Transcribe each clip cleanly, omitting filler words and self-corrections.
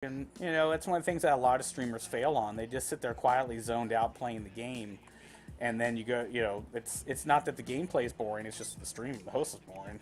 And that's one of the things that a lot of streamers fail on. They just sit there quietly zoned out playing the game, and then you go, it's not that the gameplay is boring. It's just the host is boring.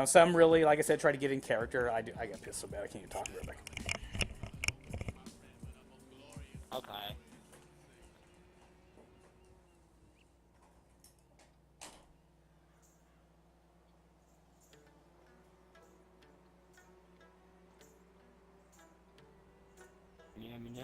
Some really, like I said, try to get in character. I get pissed so bad I can't even talk about it. Okay. Yeah, yeah.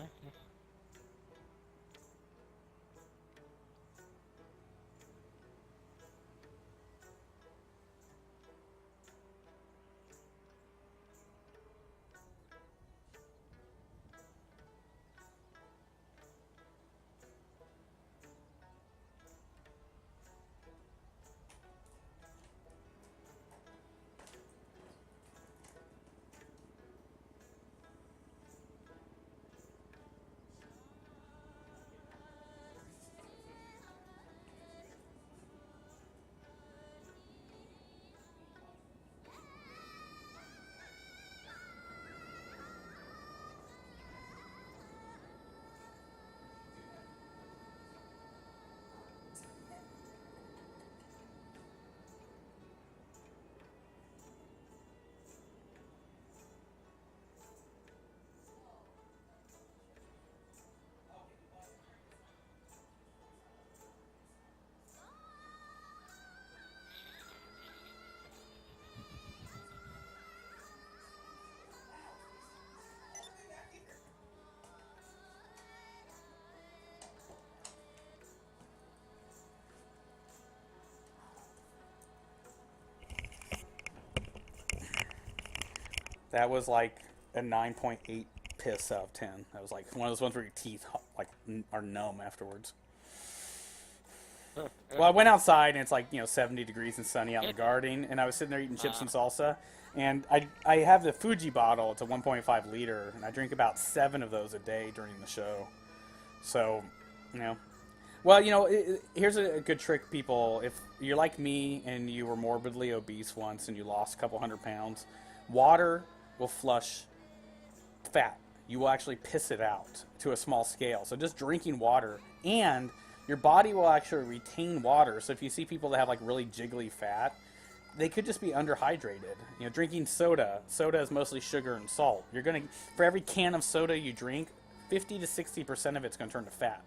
That was like a 9.8 piss out of 10. That was like one of those ones where your teeth like are numb afterwards. Well, I went outside and it's like 70 degrees and sunny out in the garden, and I was sitting there eating chips and salsa, and I have the Fuji bottle. It's a 1.5 liter, and I drink about 7 of those a day during the show. So, well, here's a good trick, people. If you're like me and you were morbidly obese once and you lost a couple 100 pounds, water will flush fat. You will actually piss it out to a small scale. So just drinking water, and your body will actually retain water. So if you see people that have like really jiggly fat, they could just be underhydrated. Drinking soda is mostly sugar and salt. For every can of soda you drink, 50 to 60% of it's going to turn to fat.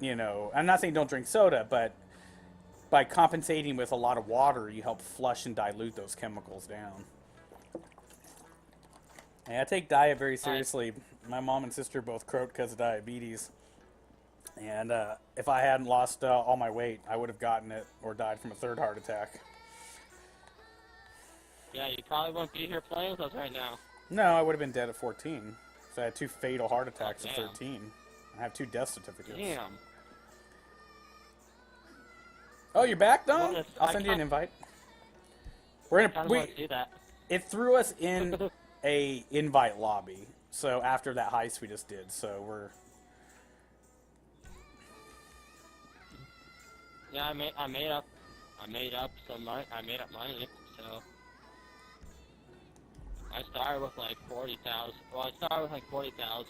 I'm not saying don't drink soda, but by compensating with a lot of water, you help flush and dilute those chemicals down. And I take diet very seriously. My mom and sister both croaked because of diabetes. And if I hadn't lost all my weight, I would have gotten it or died from a third heart attack. Yeah, you probably won't be here playing with us right now. No, I would have been dead at 14. So I had 2 fatal heart attacks at 13. I have 2 death certificates. Damn. Oh, you're back, Don? I'll send you an invite. I want to see that. It threw us in a invite lobby. So after that heist we just did, so we're. Yeah, I made up some money. I made up money, so I started with like 40,000. Well, I started with like 40,000,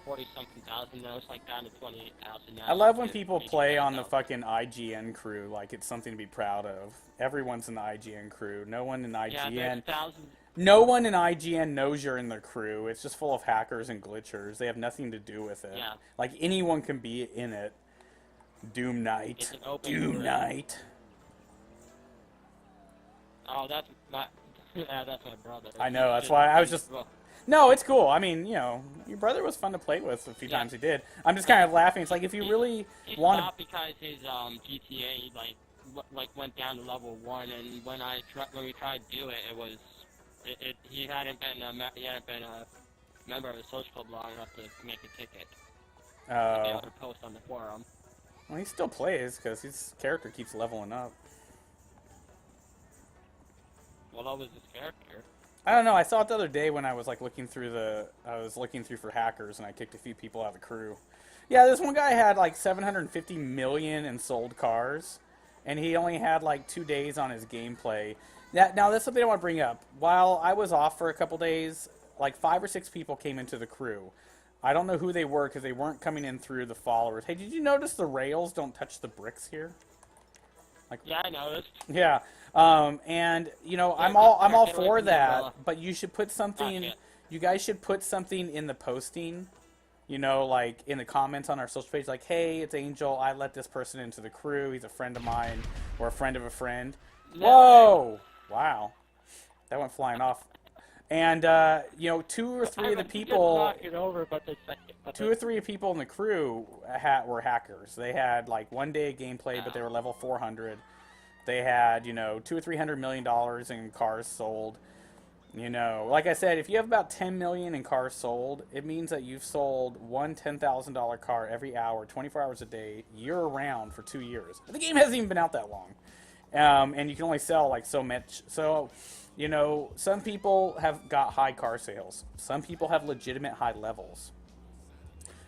40-something thousand. Then it was like down to 28,000. I love when people play on the fucking IGN crew like it's something to be proud of. Everyone's in the IGN crew. No one in IGN. Yeah, thousands. No one in IGN knows you're in their crew. It's just full of hackers and glitchers. They have nothing to do with it. Yeah. Like anyone can be in it. Doom Knight. Doom Knight. Oh, that's my. Yeah, that's my brother. I know. That's why I was just. No, it's cool. I mean, your brother was fun to play with a few times he did. I'm just kind of laughing. It's like if you really want to. He stopped because his GTA like went down to level 1, and when we tried to do it, he hadn't been a member of the social club long enough to make a ticket. To be able to post on the forum. Well, he still plays because his character keeps leveling up. Well, that was his character. I don't know. I saw it the other day when I was like looking through for hackers, and I kicked a few people out of the crew. Yeah, this one guy had like 750 million in sold cars, and he only had like 2 days on his gameplay. Now that's something I want to bring up. While I was off for a couple days, like 5 or 6 people came into the crew. I don't know who they were because they weren't coming in through the followers. Hey, did you notice the rails don't touch the bricks here? Like, Yeah, I noticed. yeah. And you know, Yeah, I'm all get away for from the that, umbrella. but you should put something. shit. You guys should put something in the posting. You know, like in the comments on our social page, like, "Hey, it's Angel. I let this person into the crew. He's a friend of mine, or a friend of a friend." No, Whoa! Wow, that went flying off. And you know, two or three of the I people, knock it over, but the second, but two or three people in the crew were hackers. They had like 1 day of gameplay, but they were level 400. They had, you know, $200-300 million in cars sold. You know, like I said, if you have about 10 million in cars sold, it means that you've sold one $10,000 car every hour, 24 hours a day, year round for 2 years. The game hasn't even been out that long, and you can only sell like so much. So, you know, some people have got high car sales. Some people have legitimate high levels.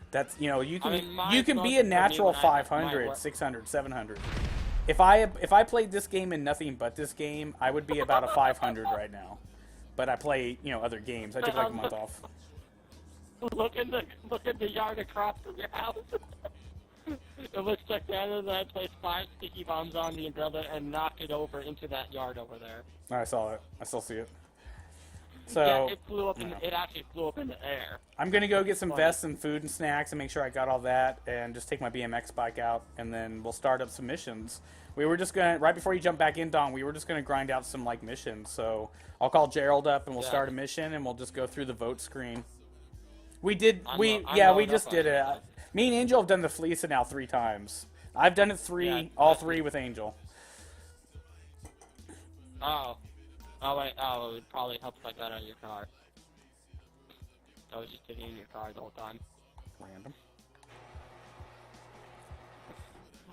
That's, you know, you can you can be a natural 500, 600, 700. If I played this game and nothing but this game, I would be about a 500 right now. But I play, you know, other games. I took like a month off. look at the yard across from your house. It looks like the other that I placed 5 sticky bombs on the umbrella and knocked it over into that yard over there. I saw it. I still see it. So Yeah, it flew up. It actually flew up in the air. I'm gonna go get some vests and food and snacks and make sure I got all that, and just take my BMX bike out, and then we'll start up some missions. We were just gonna, right before you jump back in, Don, we were just gonna grind out some like missions. So I'll call Gerald up and we'll start a mission, and we'll just go through the vote screen. We did. We just did it. Me and Angel have done the Fleece now 3 times. I've done it all three with Angel. Oh. Oh wait, it would probably help if I got out of your car. I was just sitting in your car the whole time. Random.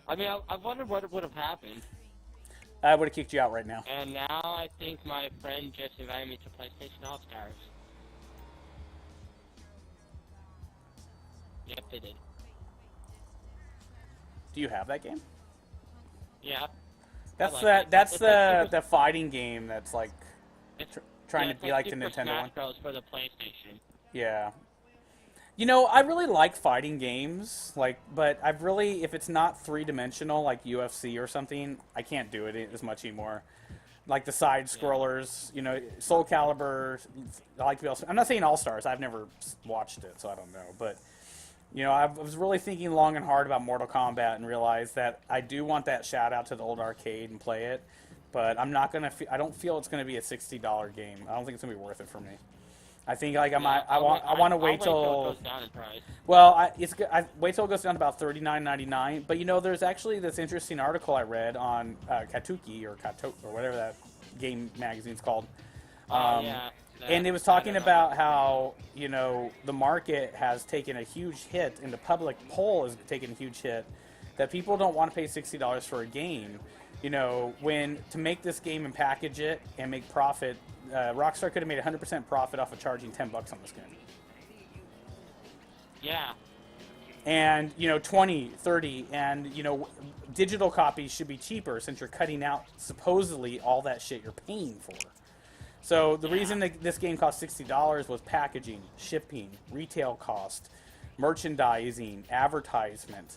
I mean, I wondered what would have happened. I would have kicked you out right now. And now I think my friend just invited me to PlayStation All-Stars. Yep, they did. Do you have that game? Yeah. That's like the fighting game that's like trying to be like the Nintendo Smash one. Bros. For the PlayStation. Yeah. You know, I really like fighting games, like, but I've really, if it's not 3-dimensional, like UFC or something, I can't do it as much anymore. Like the side scrollers, you know, Soul Calibur, I like to be able to, I'm not saying All Stars, I've never watched it, so I don't know, but, you know, I was really thinking long and hard about Mortal Kombat and realized that I do want that shout out to the old arcade and play it, but I'm not gonna, I don't feel it's gonna be a $60 game. I don't think it's gonna be worth it for me. I think like I want to wait till it goes down in price. Well, I wait till it goes down to about $39.99. But you know, there's actually this interesting article I read on Katuki or whatever that game magazine's called. Yeah. And it was talking about how, you know, the market has taken a huge hit and the public poll has taken a huge hit, that people don't want to pay $60 for a game. You know, when to make this game and package it and make profit, Rockstar could have made 100% profit off of charging $10 on this game. Yeah. And, you know, 20, 30, and, you know, digital copies should be cheaper since you're cutting out supposedly all that shit you're paying for. So the reason that this game cost $60 was packaging, shipping, retail cost, merchandising, advertisement.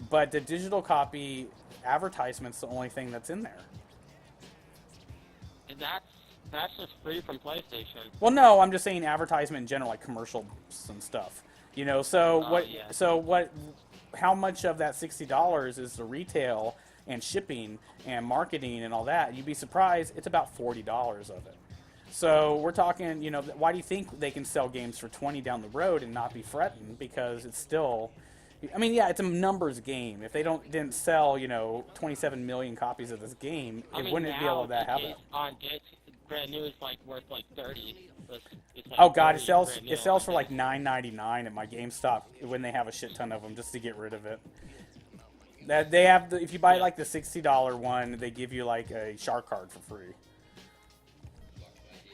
But the digital copy advertisement's the only thing that's in there. And that's just free from PlayStation. Well, no, I'm just saying advertisement in general, like commercials and stuff. You know, so how much of that $60 is the retail and shipping and marketing and all that? You'd be surprised, it's about $40 of it. So we're talking, you know, why do you think they can sell games for $20 down the road and not be fretting? Because it's still, I mean, yeah, it's a numbers game. If they didn't sell, you know, 27 million copies of this game, it wouldn't be able to have it. On disc, brand new is like worth like 30. It's like oh God, it 30 sells for like $9.99 at my GameStop when they have a shit ton of them just to get rid of it. That they have, if you buy like the $60 one, they give you like a shark card for free.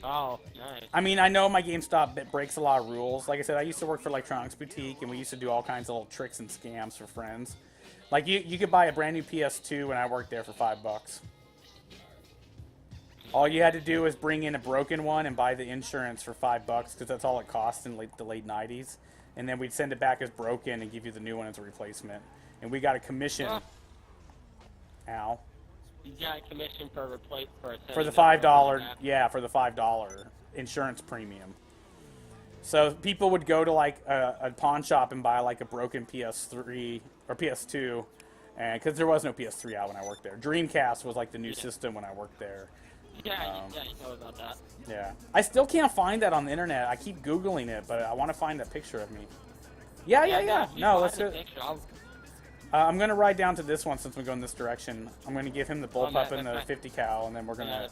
Oh, nice. I mean, I know my GameStop breaks a lot of rules. Like I said, I used to work for Electronics Boutique, and we used to do all kinds of little tricks and scams for friends. Like, you could buy a brand new PS2 when I worked there for $5. All you had to do was bring in a broken one and buy the insurance for $5 because that's all it cost in the late '90s, and then we'd send it back as broken and give you the new one as a replacement. And we got a commission. Ow. You got a commission for for the $5. Yeah, for the $5 insurance premium. So people would go to like a pawn shop and buy like a broken PS3 or PS2, and because there was no PS3 out when I worked there. Dreamcast was like the new system when I worked there. Yeah, you know about that. Yeah, I still can't find that on the internet. I keep Googling it, but I want to find a picture of me. Yeah. No, let's do it. I'm gonna ride down to this one since we're going this direction. I'm gonna give him the bullpup and the 50 cal, and then we're gonna.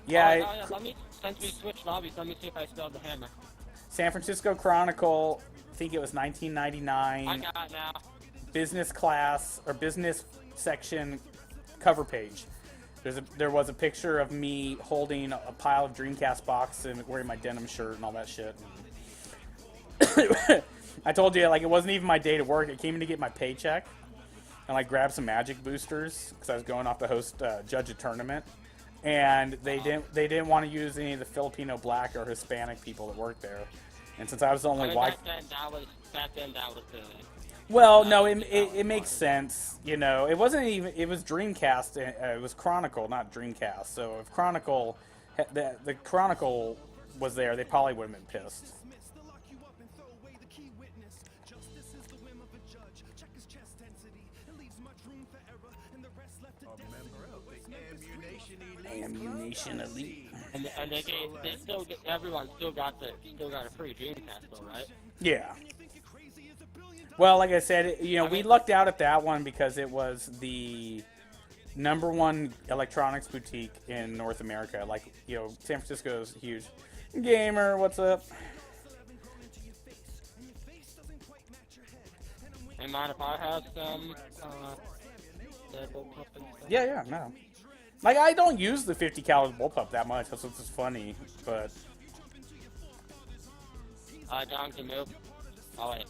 Yeah. Let me, since we switched lobbies, let me see if I still have the hammer. San Francisco Chronicle. I think it was 1999. I got it now. Business class or business section cover page. There was a picture of me holding a pile of Dreamcast boxes and wearing my denim shirt and all that shit. I told you, like, it wasn't even my day to work. It came in to get my paycheck and like grab some magic boosters because I was going off to host judge a tournament, and they didn't want to use any of the Filipino black or Hispanic people that worked there. And since I was the only white, back then that was the. Well, no, it makes sense. You know, it wasn't even. It was Dreamcast. It was Chronicle, not Dreamcast. So if Chronicle, the Chronicle was there, they probably would have been pissed. Ammunition Elite. And everyone still got a free Dreamcast though, right? Yeah. Well, like I said, you know, we lucked out at that one because it was the #1 electronics boutique in North America. Like, you know, San Francisco is huge. Gamer, what's up? Hey, mind if I have some? Yeah, no. Like, I don't use the 50 cal bullpup that much. That's what's funny, but. John can move. Oh wait.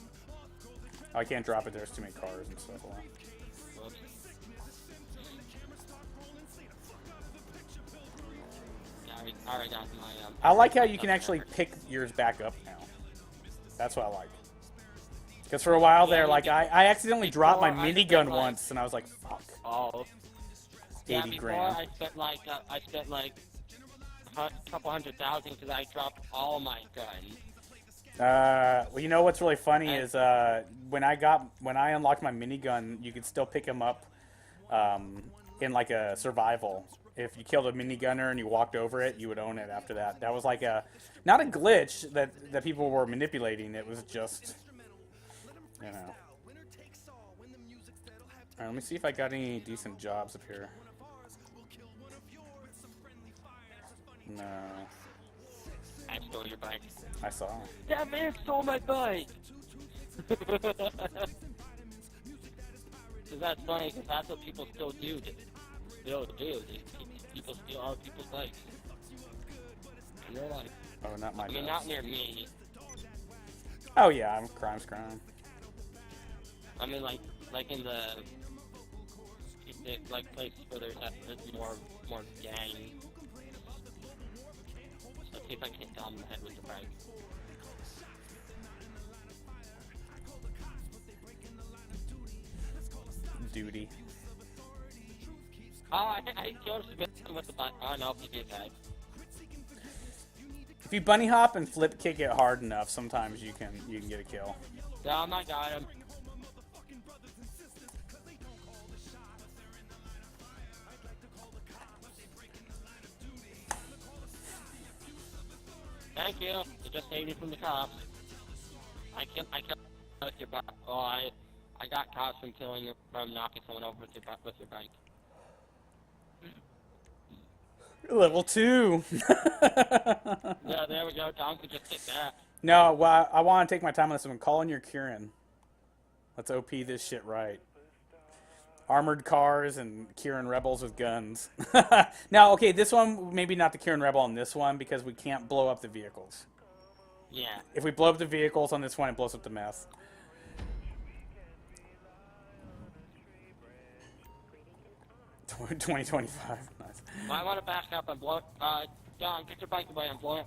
I can't drop it. There's too many cars and stuff. I already got my. I like how you can actually pick yours back up now. That's what I like. Because for a while there, like I accidentally dropped my minigun once, and I was like, "Fuck." Oh. 80 grand. I spent like a couple $100,000 because I dropped all my guns. Well, you know what's really funny is when I unlocked my minigun, you could still pick him up in like a survival. If you killed a minigunner and you walked over it, you would own it after that. That was like not a glitch that people were manipulating. It was just, you know. All right, let me see if I got any decent jobs up here. No. I stole your bike. I saw. That man stole my bike! That's funny, because that's what people still do. People steal other people's bikes. And they're like... Oh, not my I mean, not near me. Oh, yeah, crime's crime. I mean, like in the... like, places where there's more gang. See if I can hit Dom in the head with the bike. Duty. Oh, I killed him with the bike. Oh, no, he did that. If you bunny hop and flip kick it hard enough, sometimes you can get a kill. Dom, I got him. Thank you. You just saved me from the cops. I killed with your bike. Oh, I got cops from knocking someone over with your bike. Level 2. Yeah, there we go. Tom could just take that. No, well, I want to take my time on this one. Call in your Kieran. Let's OP this shit right. Armored cars and Kieran rebels with guns. Now, okay, this one, maybe not the Kieran rebel on this one because we can't blow up the vehicles. Yeah. If we blow up the vehicles on this one, it blows up the meth. $2025. I want to back up and blow. Don, get your bike away and blow it.